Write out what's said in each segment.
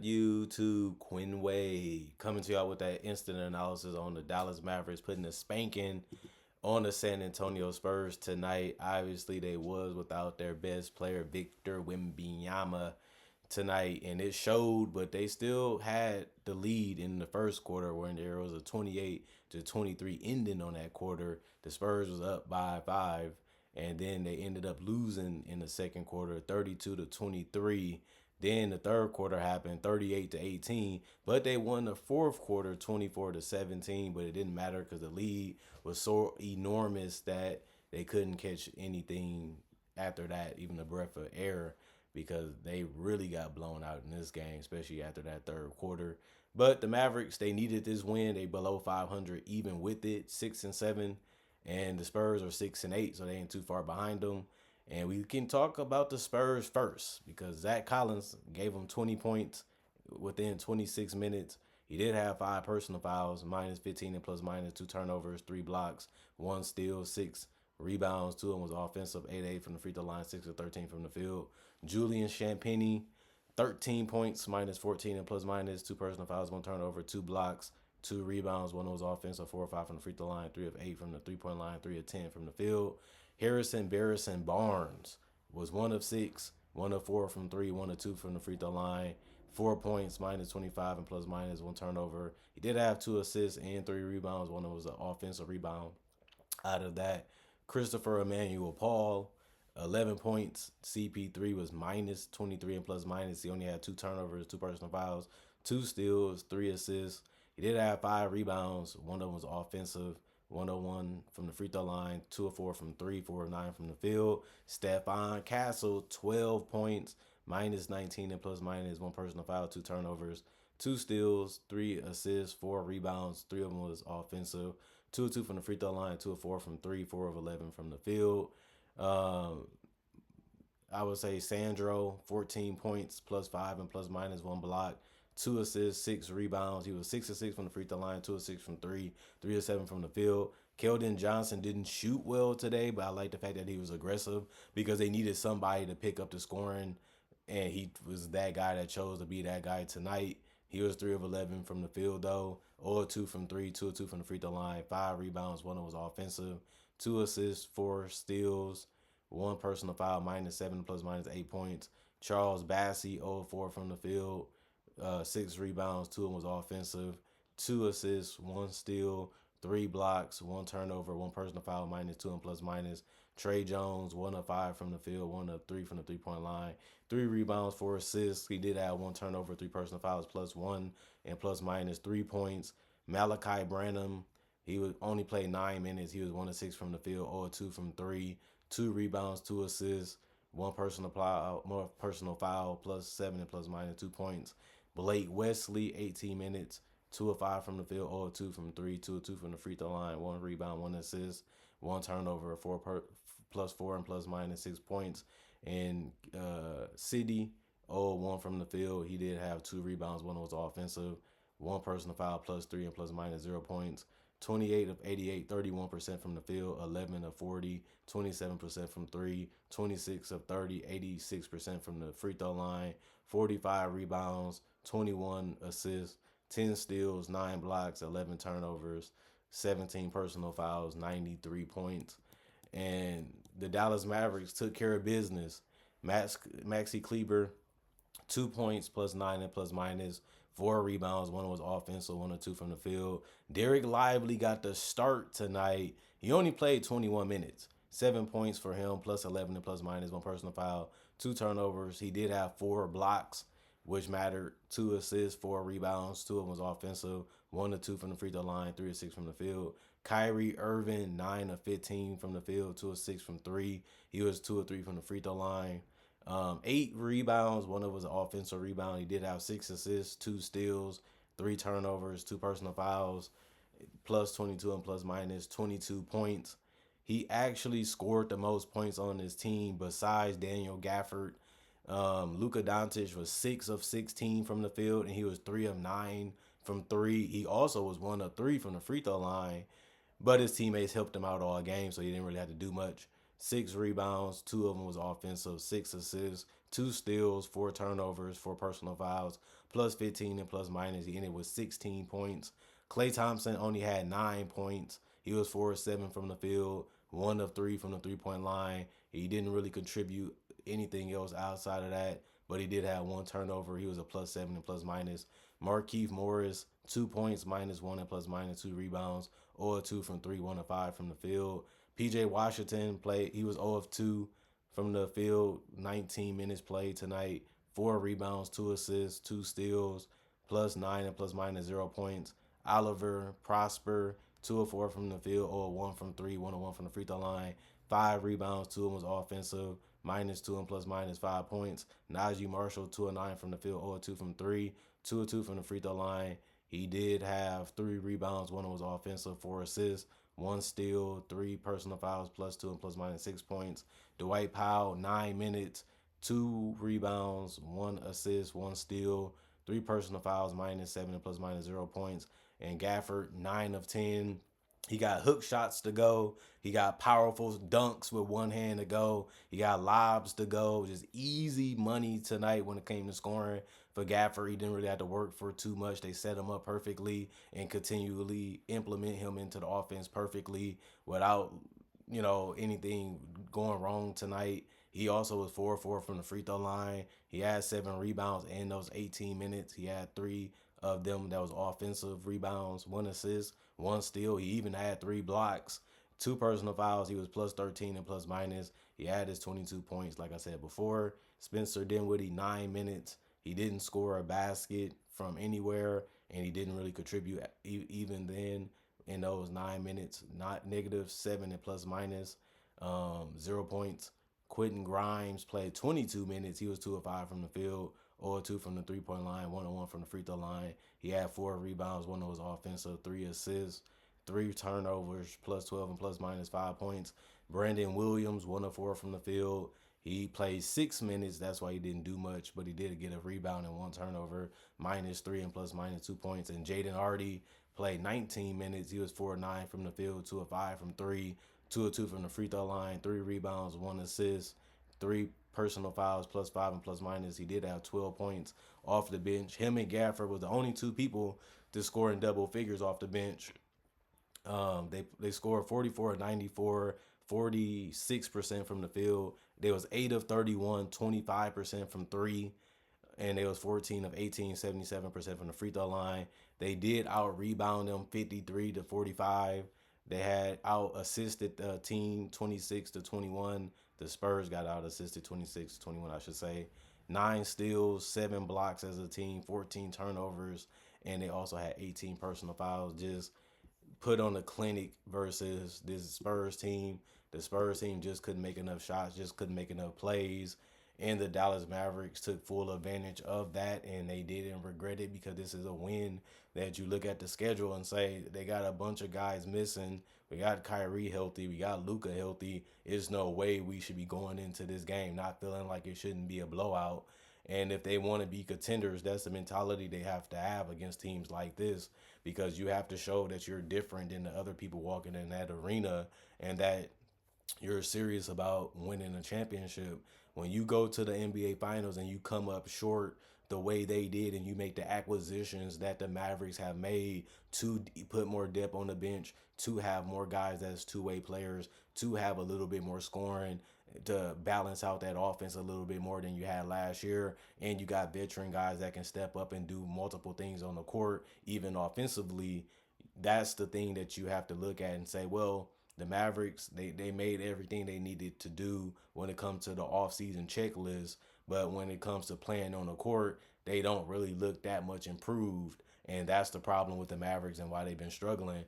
up, YouTube? Quinway coming to y'all with that instant analysis on the Dallas Mavericks putting a spanking on the San Antonio Spurs tonight. Obviously, they was without their best player, Victor Wembanyama, tonight, and it showed. But they still had the lead in the first quarter, when there was a 28-23 ending on that quarter. The Spurs was up by 5, and then they ended up losing in the second quarter, 32-23. Then the third quarter happened, 38-18, but they won the fourth quarter, 24-17. But it didn't matter because the lead was so enormous that they couldn't catch anything after that, even a breath of air, because they really got blown out in this game, especially after that third quarter. But the Mavericks, they needed this win. They below 500 even with it, 6-7, and the Spurs are 6-8, so they ain't too far behind them. And we can talk about the Spurs first because Zach Collins gave them 20 points within 26 minutes. He did have 5 personal fouls, minus 15 and plus minus 2 turnovers, 3 blocks, 1 steal, 6 rebounds. 2 of them was offensive, 8-8 from the free throw line, 6-13 from the field. Julian Champagnie, 13 points, minus 14 and plus minus 2 personal fouls, 1 turnover, 2 blocks, 2 rebounds. 1 was offensive, 4 or 5 from the free throw line, 3 of 8 from the 3-point line, 3 of 10 from the field. Harrison Barnes was 1 of 6, 1 of 4 from 3, 1 of 2 from the free throw line. 4 points, minus 25 and plus minus 1 turnover. He did have 2 assists and 3 rebounds. 1 was an offensive rebound. Out of that, Christopher Emmanuel Paul, 11 points. CP3 was minus 23 and plus minus. He only had 2 turnovers, 2 personal fouls, 2 steals, 3 assists. He did have 5 rebounds. 1 of them was offensive. 101 from the free throw line, 2 of 4 from 3, 4 of 9 from the field. Stephon Castle, 12 points, minus 19 and plus minus 1 personal foul, 2 turnovers, 2 steals, 3 assists, 4 rebounds. 3 of them was offensive. 2 of 2 from the free throw line, 2 of 4 from 3, 4 of 11 from the field. I would say Sandro, 14 points, plus 5 and plus minus 1 block, 2 assists, 6 rebounds. He was 6 of 6 from the free throw line, 2 of 6 from 3, 3 of 7 from the field. Keldon Johnson didn't shoot well today, but I like the fact that he was aggressive because they needed somebody to pick up the scoring, and he was that guy that chose to be that guy tonight. He was 3 of 11 from the field, though. 0 of 2 from 3, 2 of 2 from the free throw line, 5 rebounds, 1 was offensive, 2 assists, 4 steals, 1 personal foul, minus 7 plus minus 8 points. Charles Bassey, 0 of 4 from the field, 6 rebounds, 2 of them was offensive, 2 assists, 1 steal, 3 blocks, 1 turnover, 1 personal foul, minus 2 and plus minus. Trey Jones, 1 of 5 from the field, 1 of 3 from the 3-point line, 3 rebounds, 4 assists. He did have 1 turnover, 3 personal fouls, plus 1 and plus minus 3 points. Malachi Branham, he would only play 9 minutes. He was 1 of 6 from the field, 0 of 2 from 3, 2 rebounds, 2 assists, 1 personal foul, plus 7 and plus minus 2 points. Blake Wesley, 18 minutes, 2 of 5 from the field, 0 of 2 from 3, 2 of 2 from the free throw line, 1 rebound, 1 assist, 1 turnover, plus 4 and plus minus 6 points. And City, 0 of 1 from the field. He did have 2 rebounds, 1 was offensive, 1 personal foul, plus 3 and plus minus 0 points. 28 of 88, 31% from the field, 11 of 40, 27% from 3, 26 of 30, 86% from the free throw line, 45 rebounds, 21 assists, 10 steals, 9 blocks, 11 turnovers, 17 personal fouls, 93 points. And the Dallas Mavericks took care of business. Maxi Kleber, 2 points, plus 9 and plus minus, 4 rebounds. 1 was offensive, 1 or 2 from the field. Derek Lively got the start tonight. He only played 21 minutes. 7 points for him, plus 11 and plus minus, 1 personal foul, 2 turnovers. He did have 4 blocks, which mattered. 2 assists, 4 rebounds. 2 of them was offensive, 1 or 2 from the free throw line, 3 or 6 from the field. Kyrie Irving, 9 of 15 from the field, 2 of 6 from 3. He was 2 or 3 from the free throw line. 8 rebounds, 1 of them was an offensive rebound. He did have 6 assists, 2 steals, 3 turnovers, 2 personal fouls, plus 22 and plus minus 22 points. He actually scored the most points on his team besides Daniel Gafford. Luka Doncic was 6 of 16 from the field, and he was 3 of 9 from 3. He also was 1 of 3 from the free throw line, but his teammates helped him out all game, so he didn't really have to do much. 6 rebounds, 2 of them was offensive, 6 assists, 2 steals, 4 turnovers, 4 personal fouls, plus 15 and plus minus. He ended with 16 points. Klay Thompson only had 9 points. He was 4 of 7 from the field, 1 of 3 from the 3-point line. He didn't really contribute anything else outside of that, but he did have 1 turnover. He was a plus 7 and plus minus. Markieff Morris, 2 points, minus 1 and plus minus 2 rebounds, 0 of 2 from 3, 1 of 5 from the field. PJ Washington played, he was 0 of 2 from the field, 19 minutes played tonight, 4 rebounds, 2 assists, 2 steals, plus 9 and plus minus 0 points. Oliver Prosper, 2 of 4 from the field, 0 of 1 from 3, 1 of 1 from the free throw line, 5 rebounds, 2 of them was offensive, minus 2 and plus minus 5 points. Najee Marshall, 2 of 9 from the field, 0 of 2 from 3, 2 of 2 from the free throw line. He did have 3 rebounds, 1 was offensive, 4 assists, 1 steal, 3 personal fouls, plus 2 and plus minus 6 points. Dwight Powell, 9 minutes, 2 rebounds, 1 assist, 1 steal, 3 personal fouls, minus 7 and plus minus 0 points. And Gafford, 9 of 10. He got hook shots to go. He got powerful dunks with one hand to go. He got lobs to go. Just easy money tonight when it came to scoring for Gafford. He didn't really have to work for too much. They set him up perfectly and continually implement him into the offense perfectly without, anything going wrong tonight. He also was 4-4 from the free throw line. He had 7 rebounds in those 18 minutes. He had 3 of them that was offensive rebounds, 1 assist, 1 steal. He even had 3 blocks, 2 personal fouls. He was plus 13 and plus minus. He had his 22 points, like I said before. Spencer Dinwiddie, 9 minutes. He didn't score a basket from anywhere, and he didn't really contribute even then in those 9 minutes. Not negative 7 and plus minus, 0 points. Quentin Grimes played 22 minutes. He was 2 of 5 from the field, 0 of 2 from the 3-point line, 1 of 1 from the free throw line. He had 4 rebounds, 1 was offensive, 3 assists, 3 turnovers, plus 12 and plus minus 5 points. Brandon Williams, 1 of 4 from the field. He played 6 minutes. That's why he didn't do much, but he did get a rebound and 1 turnover, minus 3 and plus minus 2 points. And Jaden Hardy played 19 minutes. He was 4 of 9 from the field, 2 of 5 from 3, 2 of 2 from the free throw line, 3 rebounds, 1 assist, 3 personal fouls, plus 5 and plus minus. He did have 12 points off the bench. Him and Gafford was the only 2 people to score in double figures off the bench. They scored 44 of 94, 46% from the field. They was 8 of 31, 25% from 3. And they was 14 of 18, 77% from the free throw line. They did out-rebound them 53 to 45. They had out-assisted the team 26 to 21. The Spurs got out-assisted 26 to 21, I should say. 9 steals, 7 blocks as a team, 14 turnovers, and they also had 18 personal fouls. Just put on a clinic versus this Spurs team. The Spurs team just couldn't make enough shots, just couldn't make enough plays. And the Dallas Mavericks took full advantage of that, and they didn't regret it because this is a win that you look at the schedule and say they got a bunch of guys missing. We got Kyrie healthy. We got Luka healthy. There's no way we should be going into this game not feeling like it shouldn't be a blowout. And if they want to be contenders, that's the mentality they have to have against teams like this, because you have to show that you're different than the other people walking in that arena and that you're serious about winning a championship. When you go to the NBA Finals and you come up short the way they did, and you make the acquisitions that the Mavericks have made to put more depth on the bench, to have more guys that's two-way players, to have a little bit more scoring, to balance out that offense a little bit more than you had last year, and you got veteran guys that can step up and do multiple things on the court, even offensively, that's the thing that you have to look at and say, well, the Mavericks, they made everything they needed to do when it comes to the offseason checklist. But when it comes to playing on the court, they don't really look that much improved. And that's the problem with the Mavericks and why they've been struggling.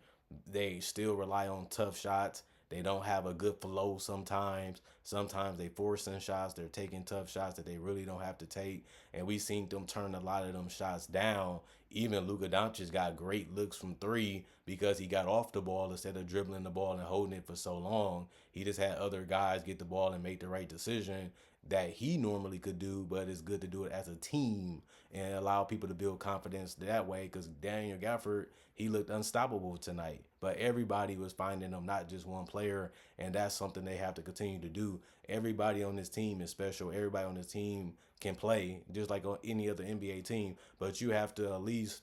They still rely on tough shots. They don't have a good flow sometimes. Sometimes they forcing shots. They're taking tough shots that they really don't have to take. And we seen them turn a lot of them shots down. Even Luka Doncic got great looks from 3 because he got off the ball instead of dribbling the ball and holding it for so long. He just had other guys get the ball and make the right decision. that he normally could do, but it's good to do it as a team and allow people to build confidence that way. Because Daniel Gafford, he looked unstoppable tonight, but everybody was finding him, not just one player, and that's something they have to continue to do. Everybody on this team is special. Everybody on this team can play just like on any other NBA team, but you have to at least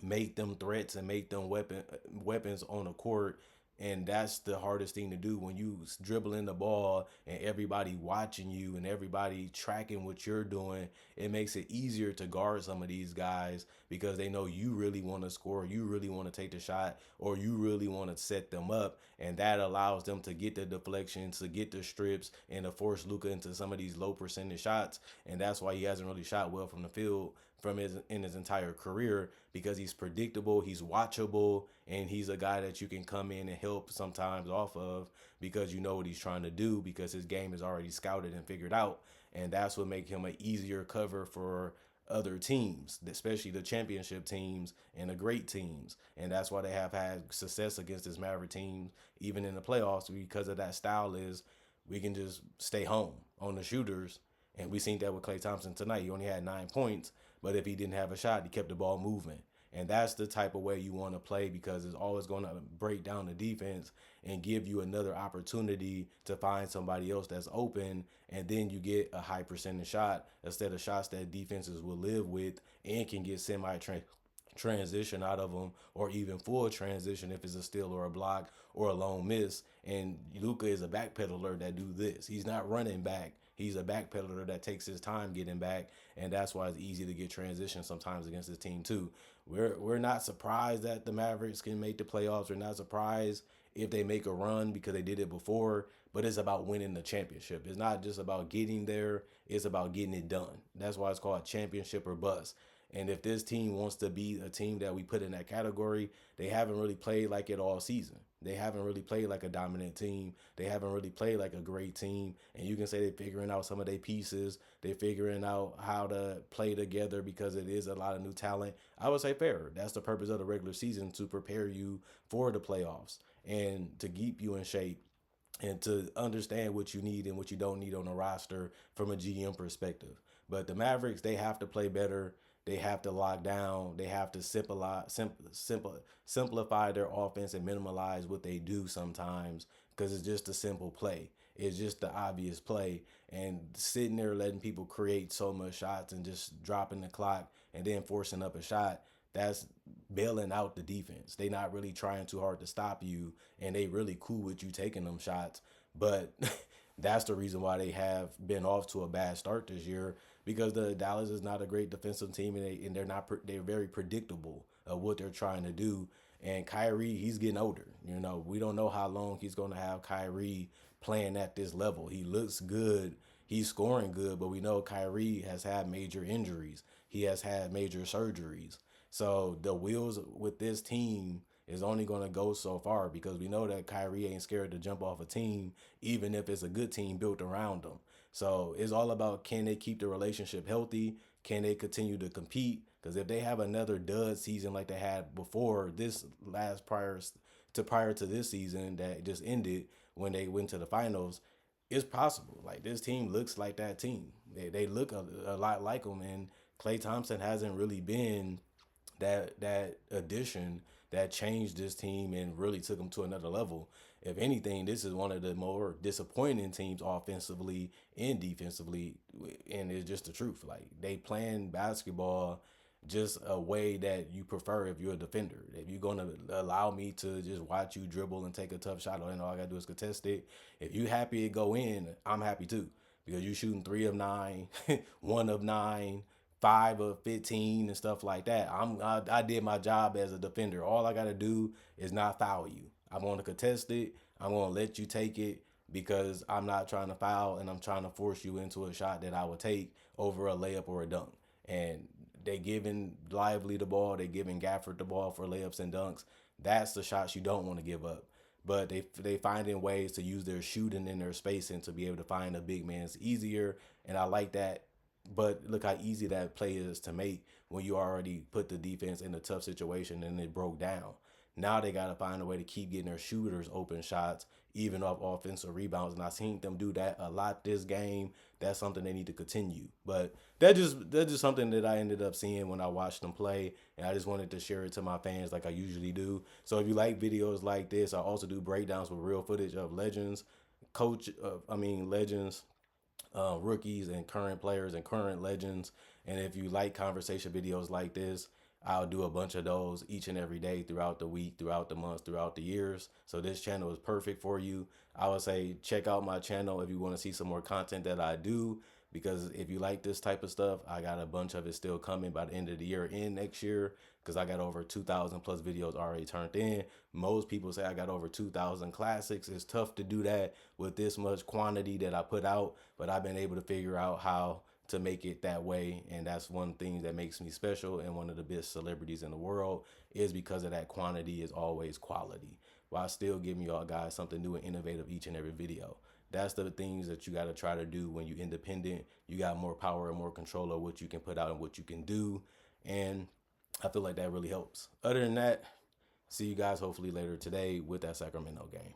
make them threats and make them weapons on the court. And that's the hardest thing to do when you dribbling the ball and everybody watching you and everybody tracking what you're doing. It makes it easier to guard some of these guys because they know you really want to score, you really want to take the shot, or you really want to set them up. And that allows them to get the deflections, to get the strips, and to force Luka into some of these low percentage shots. And that's why he hasn't really shot well from the field from his entire career, because he's predictable, he's watchable, and he's a guy that you can come in and help sometimes off of because you know what he's trying to do because his game is already scouted and figured out. And that's what makes him an easier cover for other teams, especially the championship teams and the great teams. And that's why they have had success against this Maverick team, even in the playoffs, because of that style is we can just stay home on the shooters. And we seen that with Klay Thompson tonight. He only had 9 points, but if he didn't have a shot, he kept the ball moving. And that's the type of way you want to play because it's always going to break down the defense and give you another opportunity to find somebody else that's open. And then you get a high percentage shot instead of shots that defenses will live with and can get transition out of them or even full transition if it's a steal or a block or a lone miss. And Luka is a backpedaler that do this. He's not running back. He's a backpedaler that takes his time getting back, and that's why it's easy to get transition sometimes against this team too. We're not surprised that the Mavericks can make the playoffs. We're not surprised if they make a run because they did it before, but it's about winning the championship. It's not just about getting there, it's about getting it done. That's why it's called championship or bust. And if this team wants to be a team that we put in that category, they haven't really played like it all season. They haven't really played like a dominant team. They haven't really played like a great team. And you can say they're figuring out some of their pieces. They're figuring out how to play together because it is a lot of new talent. I would say fair. That's the purpose of the regular season, to prepare you for the playoffs and to keep you in shape and to understand what you need and what you don't need on the roster from a GM perspective. But the Mavericks, they have to play better. They have to lock down. They have to simplify their offense and minimize what they do sometimes because it's just a simple play. It's just the obvious play. And sitting there letting people create so much shots and just dropping the clock and then forcing up a shot, that's bailing out the defense. They not really trying too hard to stop you, and they really cool with you taking them shots. But that's the reason why they have been off to a bad start this year because the Dallas is not a great defensive team, and they're very predictable of what they're trying to do. And Kyrie, he's getting older. You know, we don't know how long he's going to have Kyrie playing at this level. He looks good. He's scoring good, but we know Kyrie has had major injuries. He has had major surgeries. So the wheels with this team is only going to go so far because we know that Kyrie ain't scared to jump off a team, even if it's a good team built around him. So it's all about, can they keep the relationship healthy? Can they continue to compete? Because if they have another dud season like they had before this last prior to this season that just ended when they went to the finals, it's possible. Like this team looks like that team. They look a lot like them, and Klay Thompson hasn't really been that addition that changed this team and really took them to another level. If anything, this is one of the more disappointing teams offensively and defensively, and it's just the truth. Like they playing basketball just a way that you prefer if you're a defender. If you're gonna allow me to just watch you dribble and take a tough shot, and all I gotta do is contest it. If you happy to go in, I'm happy too because you shooting 3 of 9, 1 of 9, 5 of 15 and stuff like that. I did my job as a defender. All I gotta do is not foul you. I'm gonna contest it. I'm gonna let you take it because I'm not trying to foul and I'm trying to force you into a shot that I would take over a layup or a dunk. And they giving Lively the ball. They giving Gafford the ball for layups and dunks. That's the shots you don't want to give up. But they finding ways to use their shooting and their spacing to be able to find a big man's easier. And I like that. But look how easy that play is to make when you already put the defense in a tough situation and it broke down. Now they got to find a way to keep getting their shooters open shots, even off offensive rebounds. And I seen them do that a lot this game. That's something they need to continue. But that's just something that I ended up seeing when I watched them play, and I just wanted to share it to my fans like I usually do. So if you like videos like this, I also do breakdowns with real footage of legends, legends, rookies and current players and current legends. And if you like conversation videos like this, I'll do a bunch of those each and every day throughout the week, throughout the months, throughout the years. So this channel is perfect for you. I would say check out my channel if you want to see some more content that I do. Because if you like this type of stuff, I got a bunch of it still coming by the end of the year and next year. Because I got over 2,000 plus videos already turned in. Most people say I got over 2,000 classics. It's tough to do that with this much quantity that I put out, but I've been able to figure out how to make it that way, and that's one thing that makes me special and one of the best celebrities in the world is because of that quantity is always quality, while still giving y'all guys something new and innovative each and every video. That's the things that you got to try to do when you're independent. You got more power and more control of what you can put out and what you can do, and I feel like that really helps. Other than that, see you guys hopefully later today with that Sacramento game.